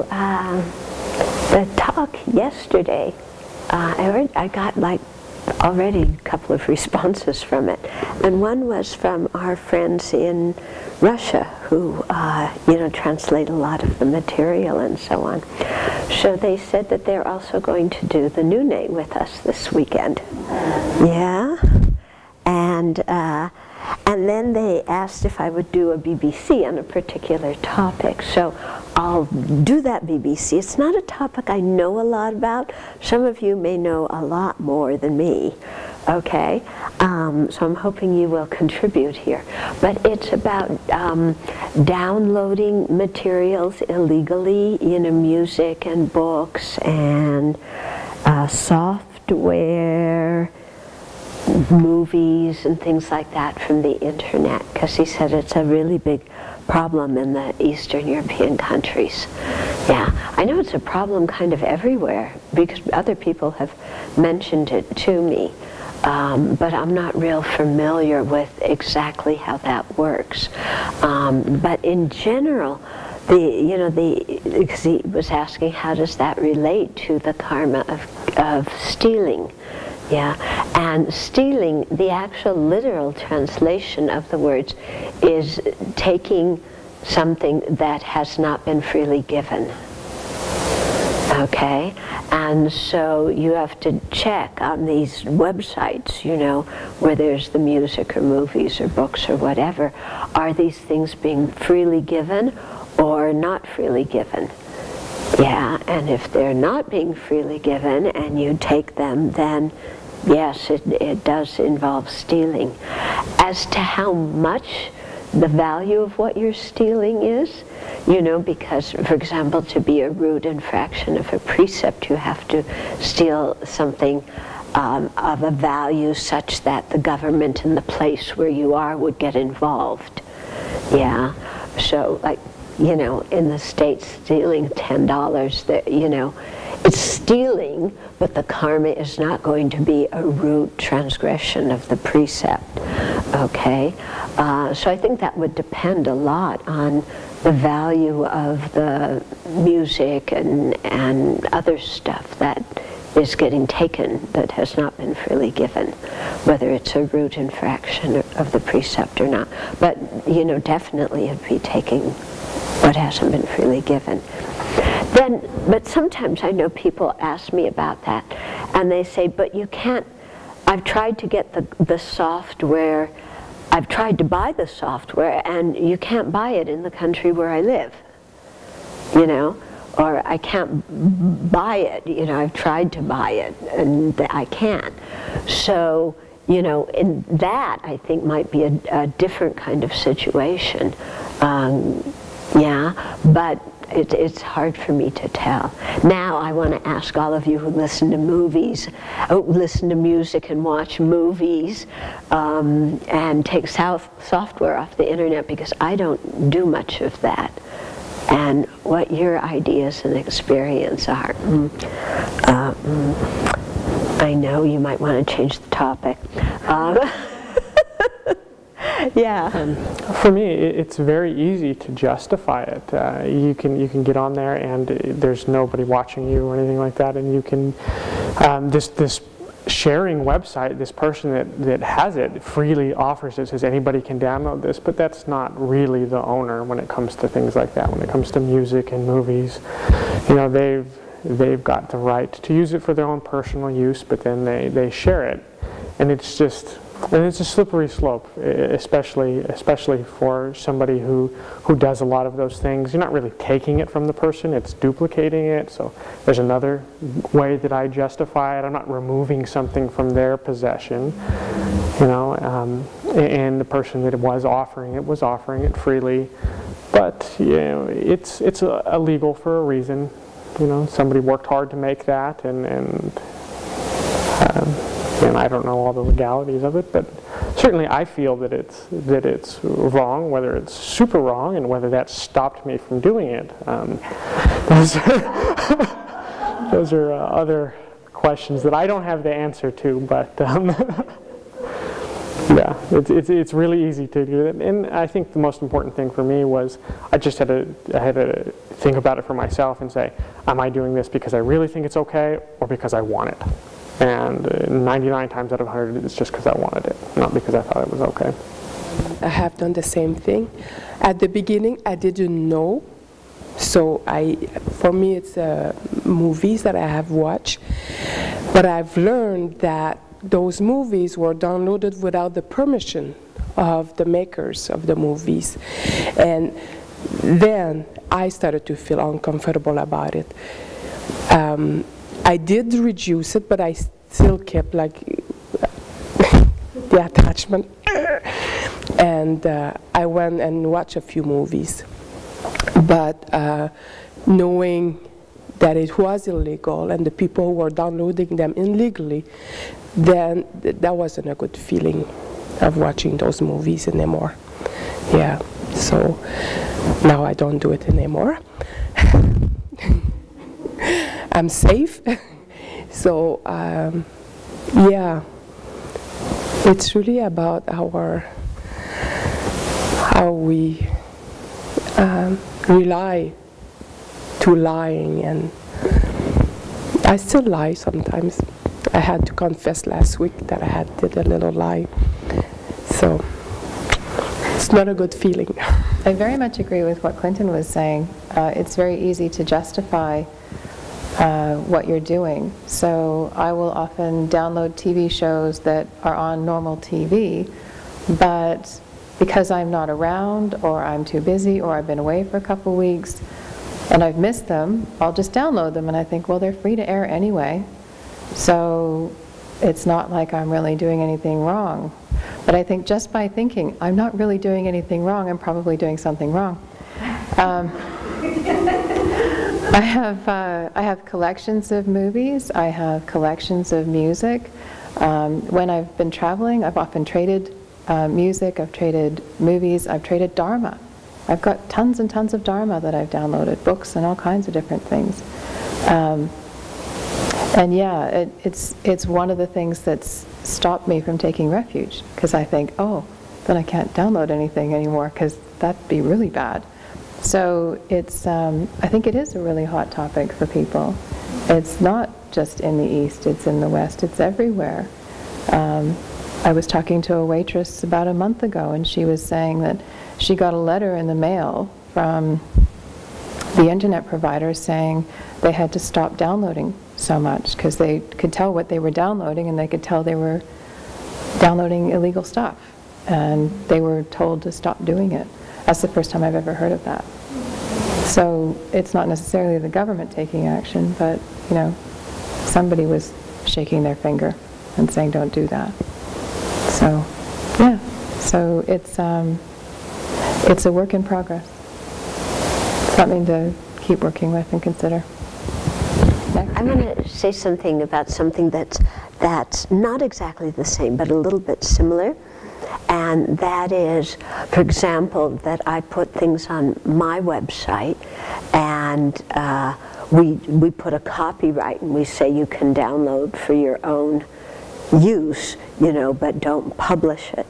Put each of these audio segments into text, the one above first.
So the talk yesterday, I got like already a couple of responses from it, and one was from our friends in Russia who translate a lot of the material and so on. So they said that they're also going to do the Nune with us this weekend. Yeah, and then they asked if I would do a BBC on a particular topic. So I'll do that BBC. It's not a topic I know a lot about. Some of you may know a lot more than me. Okay, so I'm hoping you will contribute here. But it's about downloading materials illegally, music and books and software, movies and things like that from the internet, because he said it's a really big problem in the Eastern European countries. Yeah, I know it's a problem kind of everywhere because other people have mentioned it to me, but I'm not real familiar with exactly how that works. But in general, because he was asking how does that relate to the karma of stealing. Yeah, and stealing, the actual literal translation of the words is taking something that has not been freely given. Okay, and so you have to check on these websites, where there's the music or movies or books or whatever, are these things being freely given or not freely given? Yeah, and if they're not being freely given and you take them, then yes, it does involve stealing. As to how much the value of what you're stealing is, because, for example, to be a root infraction of a precept, you have to steal something of a value such that the government in the place where you are would get involved. Yeah, so like, in the States, stealing $10, it's stealing, but the karma is not going to be a root transgression of the precept. Okay, so I think that would depend a lot on the value of the music and other stuff that is getting taken that has not been freely given, whether it's a root infraction of the precept or not. But definitely it'd be taking what hasn't been freely given. But sometimes I know people ask me about that, and they say, but you can't, I've tried to get the software, I've tried to buy the software, and you can't buy it in the country where I live, or I can't buy it, I've tried to buy it, and I can't. So, in that, I think might be a different kind of situation. Yeah, but it's hard for me to tell. Now I want to ask all of you who listen to movies, listen to music and watch movies, and take software off the internet, because I don't do much of that, and what your ideas and experience are. I know you might want to change the topic. Yeah. For me, it's very easy to justify it. You can get on there, and there's nobody watching you or anything like that, and you can this sharing website. This person that has it freely offers it, says anybody can download this, but that's not really the owner when it comes to things like that. When it comes to music and movies, they've got the right to use it for their own personal use, but then they share it, and it's a slippery slope, especially for somebody who does a lot of those things. You're not really taking it from the person, it's duplicating it. So there's another way that I justify it. I'm not removing something from their possession, and the person that was offering it freely. But it's illegal for a reason. Somebody worked hard to make that, and I don't know all the legalities of it, but certainly I feel that it's wrong, whether it's super wrong, and whether that stopped me from doing it. Those are other questions that I don't have the answer to, but yeah. It's really easy to do it, and I think the most important thing for me was I had to think about it for myself and say, am I doing this because I really think it's okay or because I want it? And 99 times out of 100 it's just because I wanted it, not because I thought it was okay. I have done the same thing. At the beginning I didn't know, so for me it's movies that I have watched, but I've learned that those movies were downloaded without the permission of the makers of the movies. And then I started to feel uncomfortable about it. I did reduce it, but I still kept like the attachment. And I went and watched a few movies. But knowing that it was illegal and the people who were downloading them illegally, then that wasn't a good feeling of watching those movies anymore. Yeah, so now I don't do it anymore. I'm safe. So yeah, it's really about how we rely to lying, and I still lie sometimes. I had to confess last week that I did a little lie. So it's not a good feeling. I very much agree with what Clinton was saying. It's very easy to justify what you're doing. So I will often download TV shows that are on normal TV, but because I'm not around, or I'm too busy, or I've been away for a couple weeks, and I've missed them, I'll just download them, and I think, well, they're free to air anyway, so it's not like I'm really doing anything wrong. But I think just by thinking, I'm not really doing anything wrong, I'm probably doing something wrong. I have collections of movies, I have collections of music. When I've been traveling, I've often traded music, I've traded movies, I've traded Dharma. I've got tons and tons of Dharma that I've downloaded, books and all kinds of different things. And yeah, it's one of the things that's stopped me from taking refuge, because I think, oh, then I can't download anything anymore, because that'd be really bad. So it's, I think it is a really hot topic for people. It's not just in the East, it's in the West, it's everywhere. I was talking to a waitress about a month ago, and she was saying that she got a letter in the mail from the internet provider saying they had to stop downloading so much because they could tell what they were downloading, and they could tell they were downloading illegal stuff, and they were told to stop doing it. That's the first time I've ever heard of that. So it's not necessarily the government taking action, but you know, somebody was shaking their finger and saying don't do that. So yeah, so it's a work in progress. Something to keep working with and consider. Next. I want to say something about something that's not exactly the same, but a little bit similar. And that is, for example, that I put things on my website, and we put a copyright, and we say you can download for your own use, you know, but don't publish it.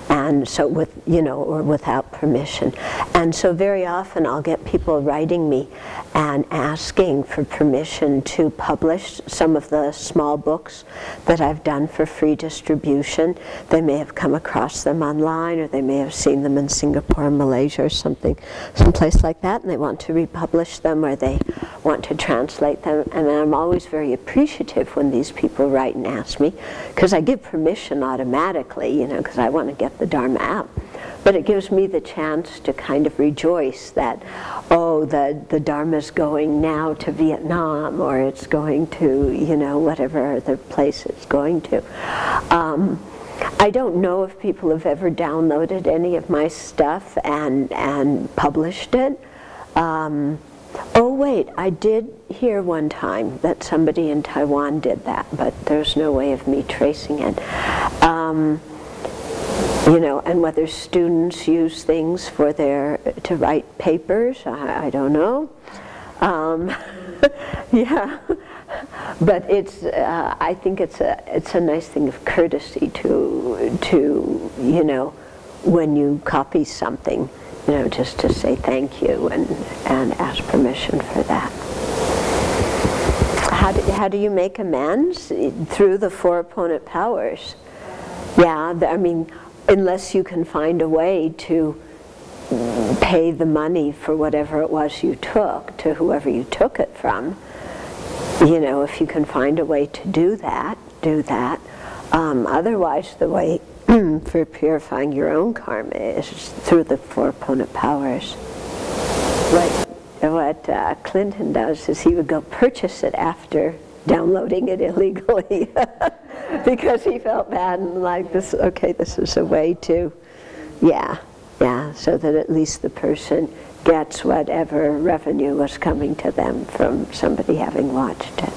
And so with, you know, or without permission. And so very often I'll get people writing me and asking for permission to publish some of the small books that I've done for free distribution. They may have come across them online, or they may have seen them in Singapore, Malaysia, or something, someplace like that, and they want to republish them, or they want to translate them. And I'm always very appreciative when these people write and ask me, because I give permission automatically, you know, because I want to get the Dharma out. But it gives me the chance to kind of rejoice that, oh, the Dharma's going now to Vietnam, or it's going to, you know, whatever other place it's going to. I don't know if people have ever downloaded any of my stuff and published it. Oh wait, I did hear one time that somebody in Taiwan did that, but there's no way of me tracing it. You know, and whether students use things for to write papers, I don't know. Yeah, But it's, I think it's a nice thing of courtesy to you know, when you copy something, you know, just to say thank you and ask permission for that. How do you make amends? Through the four opponent powers. Yeah, I mean, unless you can find a way to pay the money for whatever it was you took to whoever you took it from. You know, if you can find a way to do that, do that. Otherwise, the way for purifying your own karma is through the four opponent powers. What Clinton does is he would go purchase it after downloading it illegally because he felt bad and like this. Okay, this is a way to, so that at least the person gets whatever revenue was coming to them from somebody having watched it.